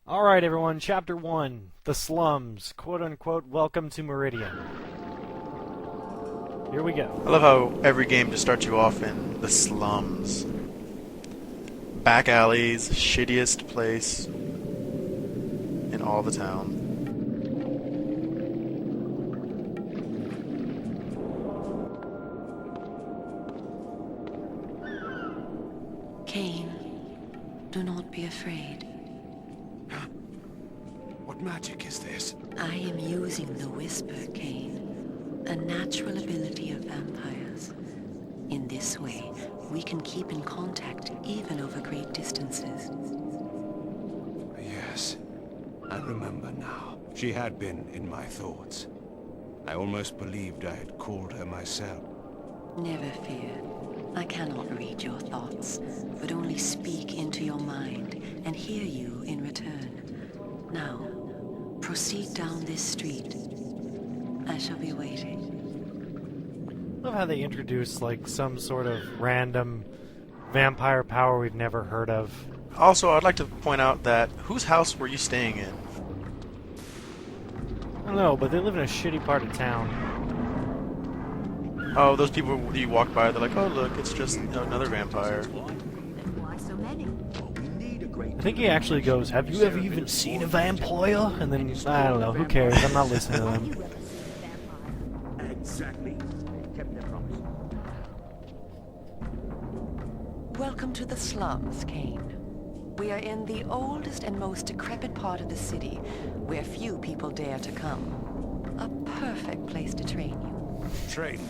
Alright everyone, Chapter 1, The Slums, quote-unquote, Welcome to Meridian. Here we go. I love how every game just starts you off in the slums. Back alleys, shittiest place in all the town. Cain, do not be afraid. What magic is this? I am using the Whisper, Cain, a natural ability of vampires. In this way, we can keep in contact even over great distances. Yes, I remember now. She had been in my thoughts. I almost believed I had called her myself. Never fear. I cannot read your thoughts, but only speak into your mind and hear you in return. Now, proceed down this street. I shall be waiting. Love how they introduce, like, some sort of random vampire power we've never heard of. Also, I'd like to point out that whose house were you staying in? I don't know, but they live in a shitty part of town. Oh, those people you walk by, they're like, oh look, it's just another vampire. I think he actually goes, have you ever even seen a vampire? And then, I don't know, who cares, I'm not listening to them. Exactly. Kept their promise. Welcome to the slums, Cain. We are in the oldest and most decrepit part of the city, where few people dare to come. A perfect place to train you. Train me.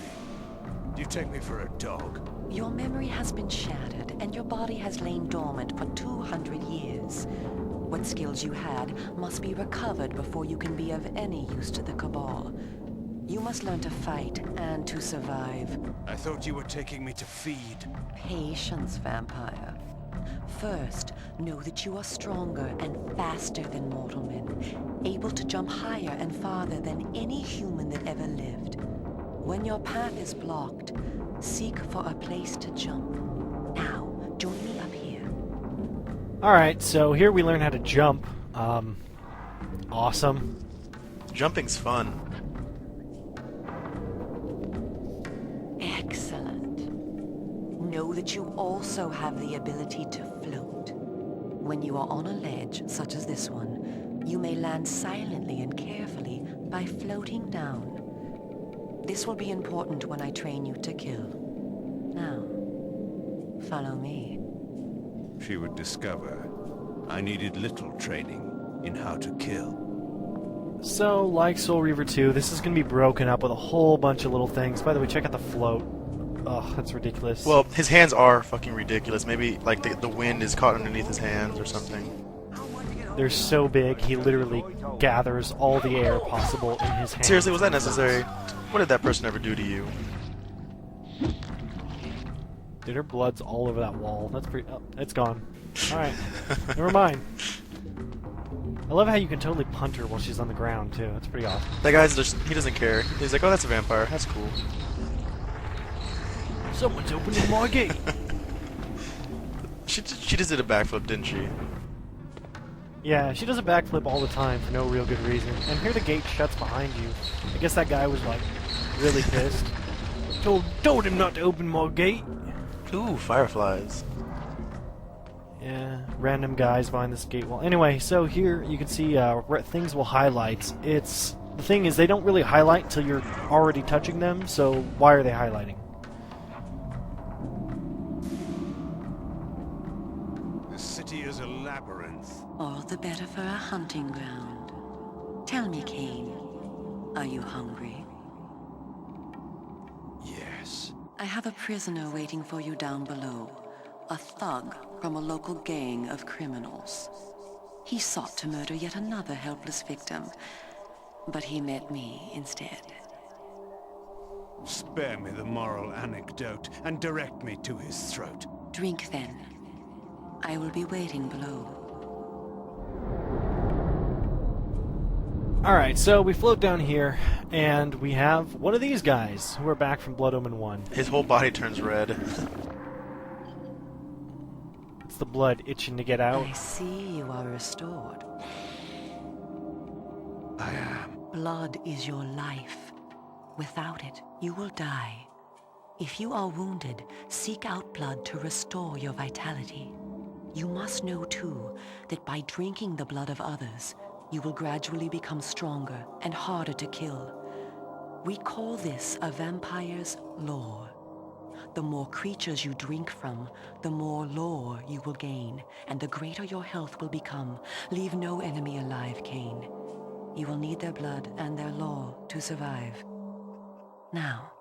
Do you take me for a dog? Your memory has been shattered, and your body has lain dormant for 200 years. What skills you had must be recovered before you can be of any use to the Cabal. You must learn to fight and to survive. I thought you were taking me to feed. Patience, vampire. First, know that you are stronger and faster than mortal men, able to jump higher and farther than any human that ever lived. When your path is blocked, seek for a place to jump. Now, join me up here. Alright, so here we learn how to jump. Awesome. Jumping's fun. Excellent. Know that you also have the ability to float. When you are on a ledge, such as this one, you may land silently and carefully by floating down. This will be important when I train you to kill. Now, follow me. She would discover I needed little training in how to kill. So, like Soul Reaver 2, this is going to be broken up with a whole bunch of little things. By the way, check out the float. Ugh, that's ridiculous. Well, his hands are fucking ridiculous. Maybe, like, the wind is caught underneath his hands or something. They're so big, he literally gathers all the air possible in his hands. Seriously, was that necessary? What did that person ever do to you? Dude, her blood's all over that wall. That's pretty... Oh, it's gone. Alright. Never mind. I love how you can totally punt her while she's on the ground, too. That's pretty awesome. That guy's just, he doesn't care. He's like, oh, that's a vampire. That's cool. Someone's opening my gate! She just did a backflip, didn't she? Yeah, she does a backflip all the time for no real good reason. And here the gate shuts behind you. I guess that guy was, like, really pissed. Told him not to open my gate. Ooh, fireflies. Yeah, random guys behind this gate wall. Anyway, so here you can see things will highlight. The thing is, they don't really highlight until you're already touching them, so why are they highlighting? The city is a labyrinth. All the better for a hunting ground. Tell me, Cain, are you hungry? Yes. I have a prisoner waiting for you down below. A thug from a local gang of criminals. He sought to murder yet another helpless victim, but he met me instead. Spare me the moral anecdote and direct me to his throat. Drink then. I will be waiting below. Alright, so we float down here, and we have one of these guys who are back from Blood Omen 1. His whole body turns red. It's the blood itching to get out. I see you are restored. I am. Blood is your life. Without it, you will die. If you are wounded, seek out blood to restore your vitality. You must know, too, that by drinking the blood of others, you will gradually become stronger and harder to kill. We call this a vampire's lore. The more creatures you drink from, the more lore you will gain, and the greater your health will become. Leave no enemy alive, Cain. You will need their blood and their lore to survive. Now,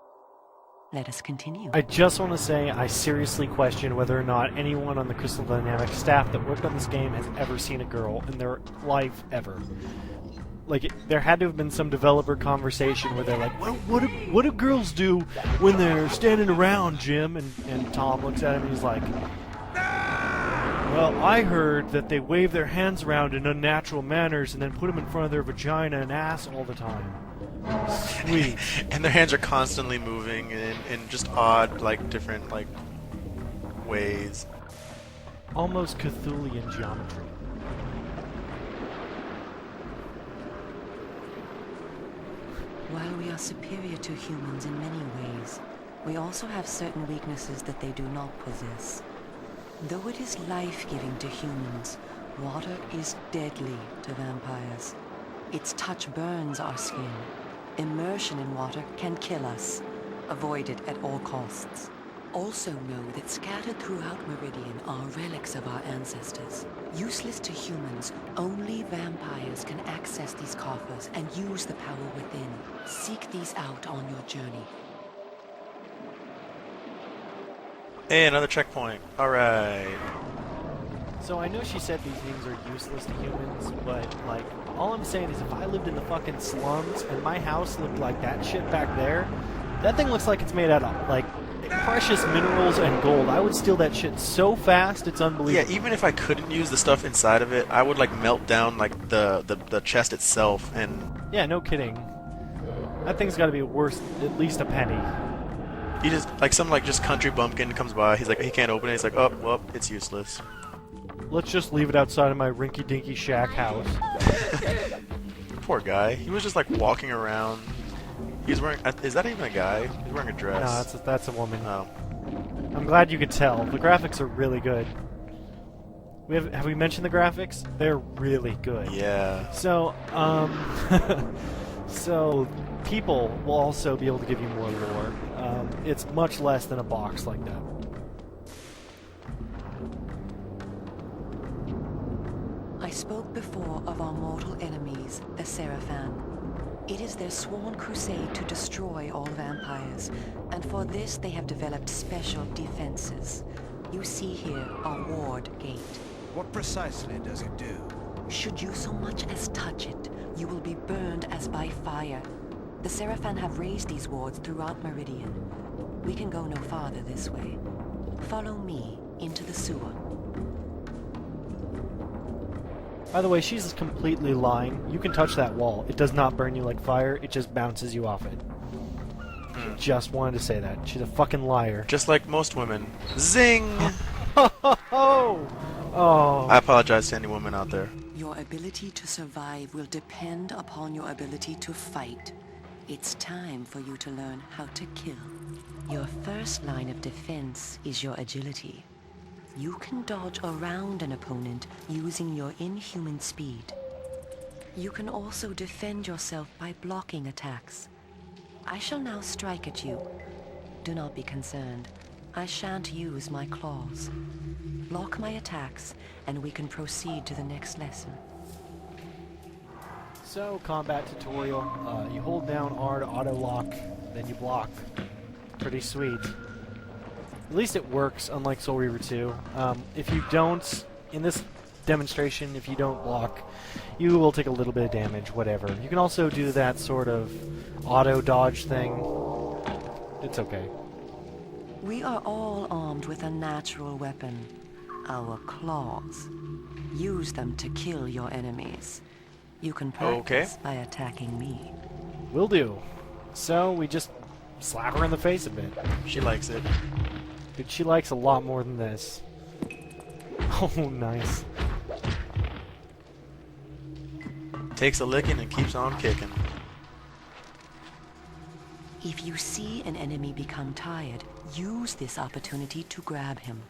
let us continue. I just want to say I seriously question whether or not anyone on the Crystal Dynamics staff that worked on this game has ever seen a girl in their life ever. Like, there had to have been some developer conversation where they're like, what do girls do when they're standing around, Jim? And Tom looks at him and he's like, well, I heard that they wave their hands around in unnatural manners and then put them in front of their vagina and ass all the time. Sweet. And their hands are constantly moving in just odd, like, different, like, ways. Almost Cthulian geometry. While we are superior to humans in many ways, we also have certain weaknesses that they do not possess. Though it is life-giving to humans, water is deadly to vampires. Its touch burns our skin. Immersion in water can kill us. Avoid it at all costs. Also know that scattered throughout Meridian are relics of our ancestors. Useless to humans, only vampires can access these coffers and use the power within. Seek these out on your journey. Hey, another checkpoint. Alright. So I know she said these things are useless to humans, but, like, all I'm saying is if I lived in the fucking slums and my house looked like that shit back there, that thing looks like it's made out of, like, precious minerals and gold. I would steal that shit so fast, it's unbelievable. Yeah, even if I couldn't use the stuff inside of it, I would, like, melt down, like, the chest itself, and... Yeah, no kidding. That thing's gotta be worth at least a penny. he just, like, some, like, just country bumpkin comes by, he's like, he can't open it, he's like, oh, well, it's useless. Let's just leave it outside of my rinky-dinky shack house. Poor guy. He was just, like, walking around. He's wearing... is that even a guy? He's wearing a dress. No, that's a woman. Oh. I'm glad you could tell. The graphics are really good. Have we mentioned the graphics? They're really good. Yeah. So, so people will also be able to give you more lore. It's much less than a box like that. I spoke before of our mortal enemies, the Seraphan. It is their sworn crusade to destroy all vampires, and for this they have developed special defenses. You see here a ward gate. What precisely does it do? Should you so much as touch it, you will be burned as by fire. The Seraphan have raised these wards throughout Meridian. We can go no farther this way. Follow me into the sewer. By the way, she's completely lying. You can touch that wall. It does not burn you like fire. It just bounces you off it. Just wanted to say that. She's a fucking liar. Just like most women. Zing! Oh. I apologize to any woman out there. Your ability to survive will depend upon your ability to fight. It's time for you to learn how to kill. Your first line of defense is your agility. You can dodge around an opponent using your inhuman speed. You can also defend yourself by blocking attacks. I shall now strike at you. Do not be concerned. I shan't use my claws. Block my attacks, and we can proceed to the next lesson. So, combat tutorial. You hold down R to auto-lock, then you block. Pretty sweet. At least it works, unlike Soul Reaver 2. If you don't, in this demonstration, if you don't block, you will take a little bit of damage, whatever. You can also do that sort of auto-dodge thing. It's okay. We are all armed with a natural weapon, our claws. Use them to kill your enemies. You can practice by attacking me. Will do. So, we just slap her in the face a bit. She likes it. Dude, she likes a lot more than this. Oh, nice. Takes a licking and keeps on kicking. If you see an enemy become tired, use this opportunity to grab him.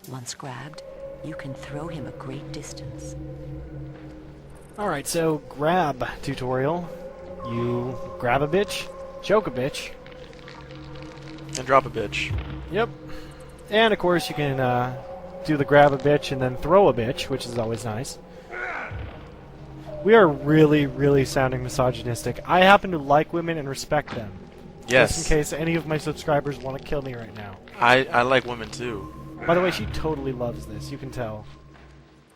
Once grabbed, you can throw him a great distance. Alright, so grab tutorial. You grab a bitch, choke a bitch. And drop a bitch. Yep. And of course you can do the grab a bitch and then throw a bitch, which is always nice. We are really, really sounding misogynistic. I happen to like women and respect them. Yes. Just in case any of my subscribers want to kill me right now. I like women too. By the way, she totally loves this. You can tell.